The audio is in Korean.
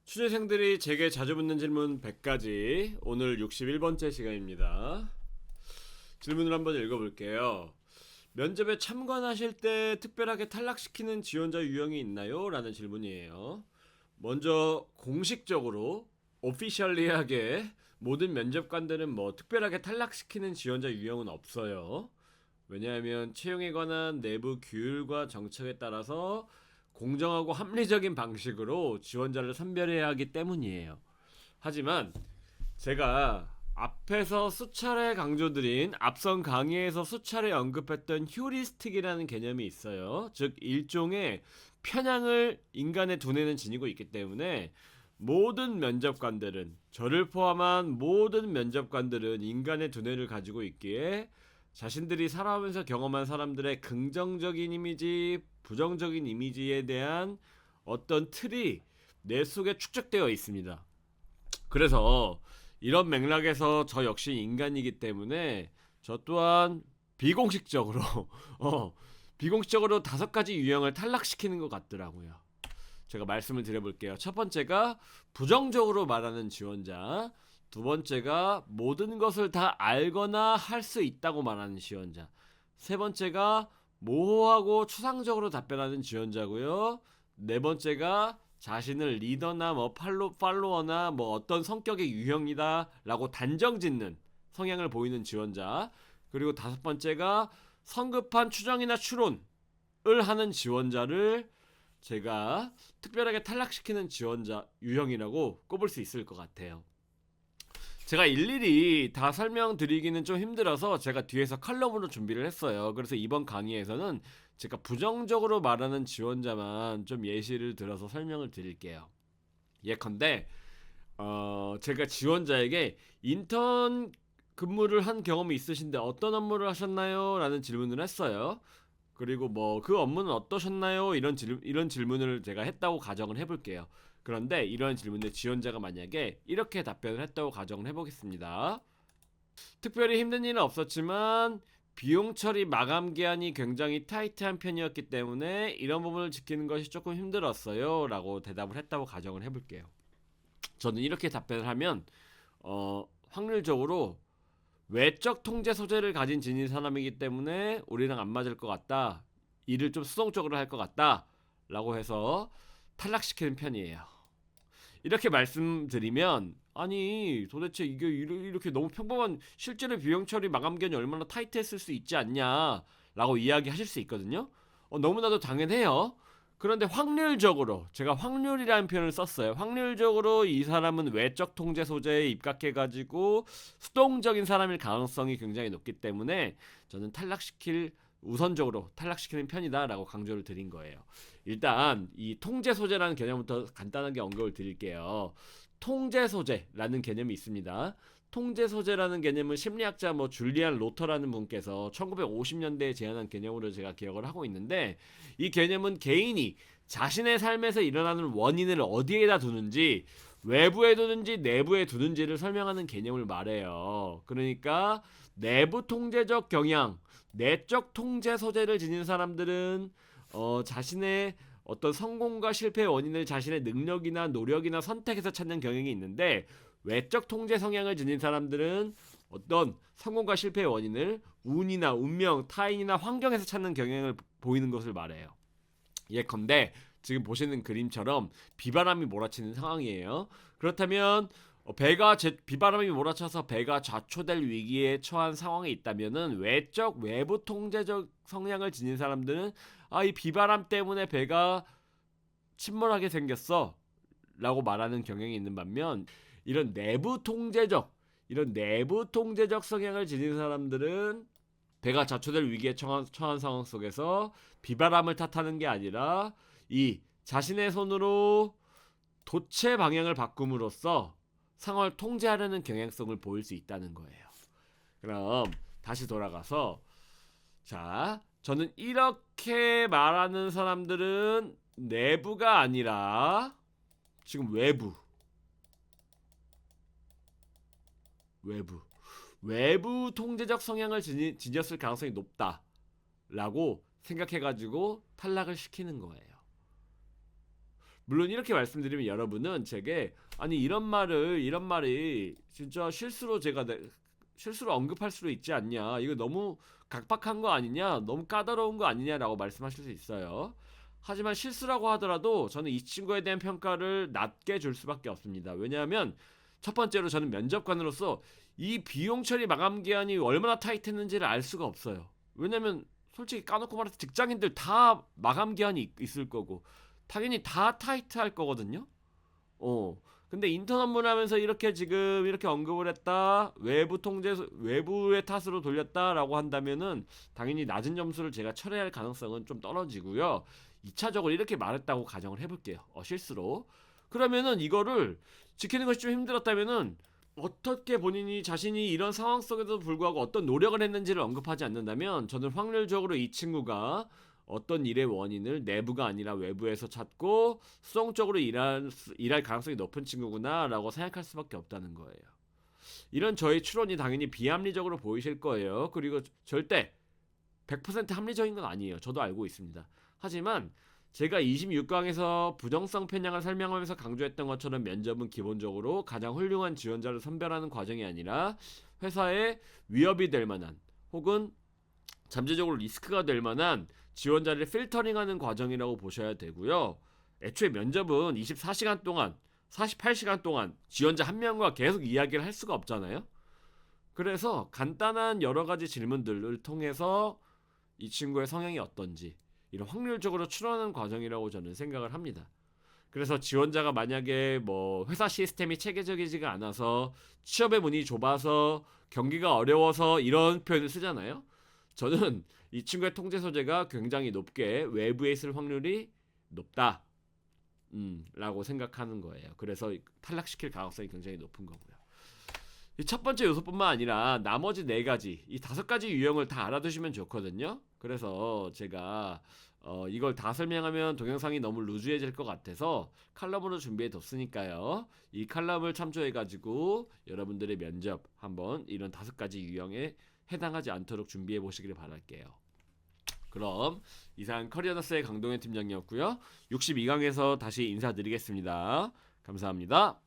취재생들이 제게 자주 묻는 질문 100가지. 오늘 61번째 시간입니다. 질문을 한번 읽어볼게요. 면접에 참관하실 때 특별하게 탈락시키는 지원자 유형이 있나요? 라는 질문이에요. 먼저 공식적으로 오피셜리하게 모든 면접관들은 특별하게 탈락시키는 지원자 유형은 없어요. 왜냐하면 채용에 관한 내부 규율과 정책에 따라서 공정하고 합리적인 방식으로 지원자를 선별해야 하기 때문이에요. 하지만 제가 앞에서 수차례 강조드린 앞선 강의에서 수차례 언급했던 휴리스틱이라는 개념이 있어요. 즉 일종의 편향을 인간의 두뇌는 지니고 있기 때문에 모든 면접관들은, 저를 포함한 모든 면접관들은 인간의 두뇌를 가지고 있기에 자신들이 살아오면서 경험한 사람들의 긍정적인 이미지, 부정적인 이미지에 대한 어떤 틀이 내 속에 축적되어 있습니다. 그래서 이런 맥락에서 저 역시 인간이기 때문에 저 또한 비공식적으로 비공식적으로 5가지 유형을 탈락시키는 것 같더라고요. 제가 말씀을 드려볼게요. 첫 번째가 부정적으로 말하는 지원자, 두 번째가 모든 것을 다 알거나 할 수 있다고 말하는 지원자, 세 번째가 모호하고 추상적으로 답변하는 지원자고요. 네 번째가 자신을 리더나 팔로워나 어떤 성격의 유형이다 라고 단정짓는 성향을 보이는 지원자, 그리고 다섯 번째가 성급한 추정이나 추론을 하는 지원자를 제가 특별하게 탈락시키는 지원자 유형이라고 꼽을 수 있을 것 같아요. 제가 일일이 다 설명드리기는 좀 힘들어서 제가 뒤에서 칼럼으로 준비를 했어요. 그래서 이번 강의에서는 제가 부정적으로 말하는 지원자만 좀 예시를 들어서 설명을 드릴게요. 예컨대 제가 지원자에게 인턴 근무를 한 경험이 있으신데 어떤 업무를 하셨나요? 라는 질문을 했어요. 그리고 그 업무는 어떠셨나요? 이런 질문을 제가 했다고 가정을 해볼게요. 그런데 이런 질문에 지원자가 만약에 이렇게 답변을 했다고 가정을 해보겠습니다. 특별히 힘든 일은 없었지만 비용 처리 마감 기한이 굉장히 타이트한 편이었기 때문에 이런 부분을 지키는 것이 조금 힘들었어요 라고 대답을 했다고 가정을 해볼게요. 저는 이렇게 답변을 하면 확률적으로 외적 통제 소재를 가진 지닌 사람이기 때문에 우리랑 안 맞을 것 같다, 일을 좀 수동적으로 할 것 같다 라고 해서 탈락시키는 편이에요. 이렇게 말씀드리면 아니 도대체 이게 이렇게 너무 평범한, 실제로 비용 처리 마감 기한이 얼마나 타이트했을 수 있지 않냐 라고 이야기하실 수 있거든요. 너무나도 당연해요. 그런데 확률적으로, 제가 확률이라는 표현을 썼어요. 확률적으로 이 사람은 외적 통제 소재에 입각해가지고 수동적인 사람일 가능성이 굉장히 높기 때문에 저는 우선적으로 탈락시키는 편이다 라고 강조를 드린 거예요. 일단 이 통제 소재라는 개념부터 간단하게 언급을 드릴게요. 통제 소재라는 개념이 있습니다. 통제 소재라는 개념은 심리학자 줄리안 로터라는 분께서 1950년대에 제안한 개념으로 제가 기억을 하고 있는데, 이 개념은 개인이 자신의 삶에서 일어나는 원인을 어디에다 두는지, 외부에 두는지 내부에 두는지를 설명하는 개념을 말해요. 그러니까 내부 통제적 경향, 내적 통제 소재를 지닌 사람들은 자신의 어떤 성공과 실패의 원인을 자신의 능력이나 노력이나 선택에서 찾는 경향이 있는데, 외적 통제 성향을 지닌 사람들은 어떤 성공과 실패의 원인을 운이나 운명, 타인이나 환경에서 찾는 경향을 보이는 것을 말해요. 예컨대 지금 보시는 그림처럼 비바람이 몰아치는 상황이에요. 그렇다면 비바람이 몰아쳐서 배가 좌초될 위기에 처한 상황에 있다면은 외부 통제적 성향을 지닌 사람들은 이 비바람 때문에 배가 침몰하게 생겼어 라고 말하는 경향이 있는 반면, 이런 내부 통제적 성향을 지닌 사람들은 배가 좌초될 위기에 처한 상황 속에서 비바람을 탓하는 게 아니라 이 자신의 손으로 도체 방향을 바꿈으로써 상황을 통제하려는 경향성을 보일 수 있다는 거예요. 그럼 다시 돌아가서, 자, 저는 이렇게 말하는 사람들은 내부가 아니라 지금 외부 통제적 성향을 지녔을 가능성이 높다라고 생각해가지고 탈락을 시키는 거예요. 물론 이렇게 말씀드리면 여러분은 제게 아니 이런 말이 진짜 실수로 언급할 수도 있지 않냐, 이거 너무 각박한 거 아니냐, 너무 까다로운 거 아니냐라고 말씀하실 수 있어요. 하지만 실수라고 하더라도 저는 이 친구에 대한 평가를 낮게 줄 수밖에 없습니다. 왜냐하면 첫 번째로 저는 면접관으로서 이 비용 처리 마감 기한이 얼마나 타이트했는지를 알 수가 없어요. 왜냐면 솔직히 까놓고 말해서 직장인들 다 마감 기한이 있을 거고 당연히 다 타이트할 거거든요. 근데 인턴 업무를 하면서 이렇게 지금 이렇게 언급을 했다, 외부의 탓으로 돌렸다라고 한다면은 당연히 낮은 점수를 제가 철회할 가능성은 좀 떨어지고요. 2차적으로 이렇게 말했다고 가정을 해볼게요. 실수로. 그러면은 이거를 지키는 것이 좀 힘들었다면은 어떻게 본인이 자신이 이런 상황 속에도 불구하고 어떤 노력을 했는지를 언급하지 않는다면 저는 확률적으로 이 친구가 어떤 일의 원인을 내부가 아니라 외부에서 찾고 수동적으로 일할 가능성이 높은 친구구나 라고 생각할 수밖에 없다는 거예요. 이런 저의 추론이 당연히 비합리적으로 보이실 거예요. 그리고 절대 100% 합리적인 건 아니에요. 저도 알고 있습니다. 하지만 제가 26강에서 부정성 편향을 설명하면서 강조했던 것처럼 면접은 기본적으로 가장 훌륭한 지원자를 선별하는 과정이 아니라 회사에 위협이 될 만한 혹은 잠재적으로 리스크가 될 만한 지원자를 필터링하는 과정이라고 보셔야 되고요. 애초에 면접은 24시간 동안 48시간 동안 지원자 한 명과 계속 이야기를 할 수가 없잖아요. 그래서 간단한 여러 가지 질문들을 통해서 이 친구의 성향이 어떤지 이런 확률적으로 추론하는 과정이라고 저는 생각을 합니다. 그래서 지원자가 만약에 뭐 회사 시스템이 체계적이지가 않아서 취업의 문이 좁아서 경기가 어려워서 이런 표현을 쓰잖아요. 저는 이 친구의 통제 소재가 굉장히 높게 외부에 있을 확률이 높다 라고 생각하는 거예요. 그래서 탈락시킬 가능성이 굉장히 높은 거고요. 이 첫 번째 요소뿐만 아니라 나머지 4가지, 이 5가지 유형을 다 알아두시면 좋거든요. 그래서 제가 이걸 다 설명하면 동영상이 너무 루즈해질 것 같아서 칼럼으로 준비해 뒀으니까요. 이 칼럼을 참조해가지고 여러분들의 면접 한번 이런 5가지 유형에 해당하지 않도록 준비해 보시길 바랄게요. 그럼 이상 커리어너스의 강동현 팀장이었고요. 62강에서 다시 인사드리겠습니다. 감사합니다.